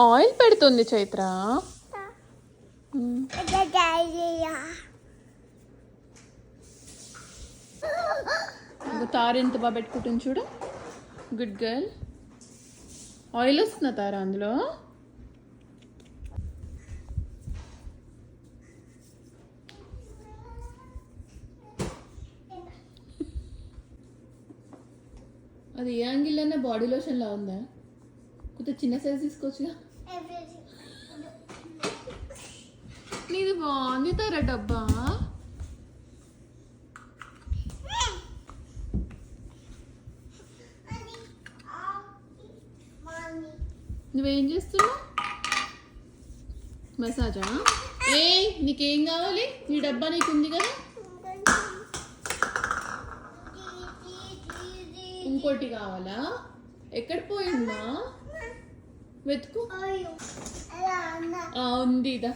Oil పెడుతుంది చైత్ర. తార ఎంత బాగా పెట్టుకుంటుంది చూడు. Good girl. ఆయిల్ వస్తుందా తార అందులో? అది ఏ యాంగిల్ అయినా బాడీ లోషన్ లా ఉందా? కొంచెం చిన్న సైజ్ తీసుకోవచ్చుగా. నీది బాగుంది తారా డబ్బా. నువ్వేం చేస్తున్నావు? మసాజా? నీకేం కావాలి? నీ డబ్బా నీకు ఉంది కదా. ఇంకోటి కావాలా? ఎక్కడ పోయిందా? వెతుకు. ఉంది ఇదా.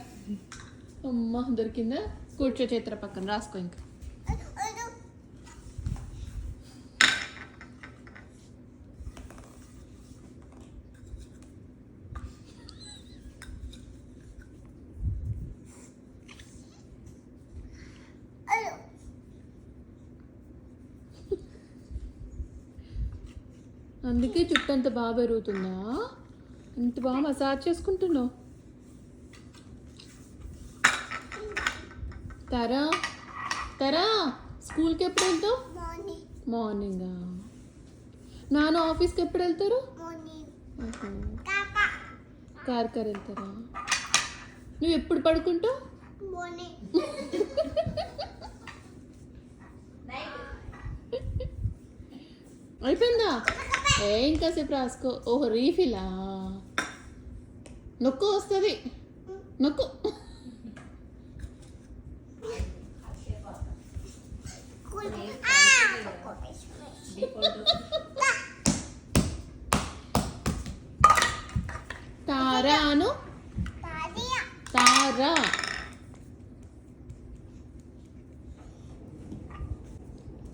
అమ్మ దొరికిందా? కూర్చో చేతుల పక్కన రాసుకో. ఇంకా అందుకే జుట్టు అంత బాగా పెరుగుతుందా? ఇంత బాగా మసాజ్ చేసుకుంటున్నావు. తరా తరా స్కూల్కి ఎప్పుడు వెళ్తావు? మార్నింగా. నాన్న ఆఫీస్కి ఎప్పుడు వెళ్తారు? కార్ వెళ్తారా? నువ్వు ఎప్పుడు పడుకుంటావు? అయిపోయిందా? ఇంకాసేపు రాసుకో. ఓహో రీఫిలా? నొక్కు వస్తుంది. నొక్కు. తారాను తారా.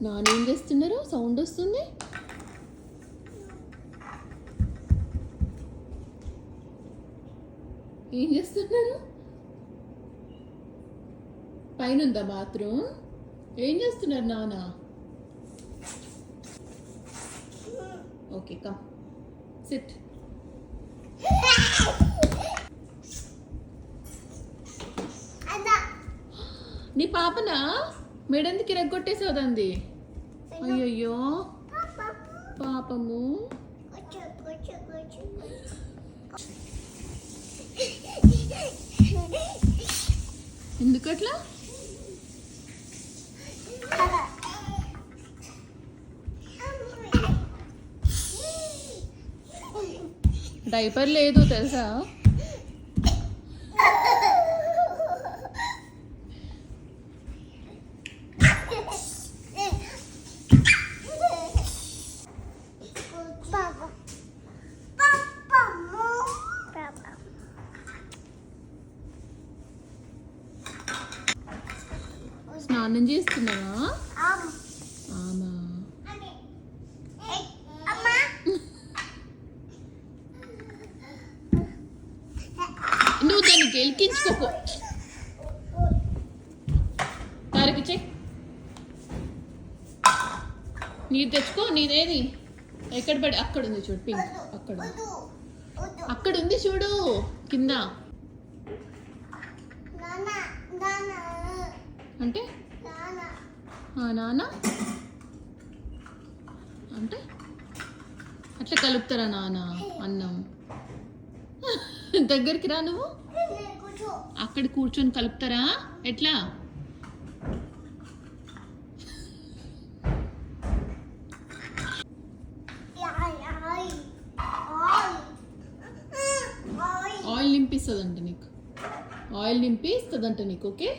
నానేం చేస్తున్నారు? సౌండ్ వస్తుంది. ఏం చేస్తున్నారు? పైన ఉందా బాత్రూమ్? ఏం చేస్తున్నారు నాన్న? Okay come SIT. నీ పాపనా? మేడందుకి రెగ్గొట్టేసేదండి. అయ్యయ్యో పాపము. ఎందుకట్లా? డైపర్ లేదు తెలుసా? స్నానం చేస్తున్నావా? ఆమా. నువ్వు దాన్ని గెలికించుకోకు. తారకి చెయ్. నీది తెచ్చుకో. నీదేది? ఎక్కడ పడి? అక్కడ ఉంది చూడు. పింక్ అక్కడ అక్కడ ఉంది చూడు కింద. అంటే నాన్న అంటే అట్లా కలుపుతారా నాన్న అన్నం? దగ్గరికి రా. నువ్వు అక్కడ కూర్చొని కలుపుతారా? ఎట్లా? ఆయిల్ నింపిస్తుందంట నీకు. ఆయిల్ నింపి ఇస్తుందంట నీకు. ఓకే.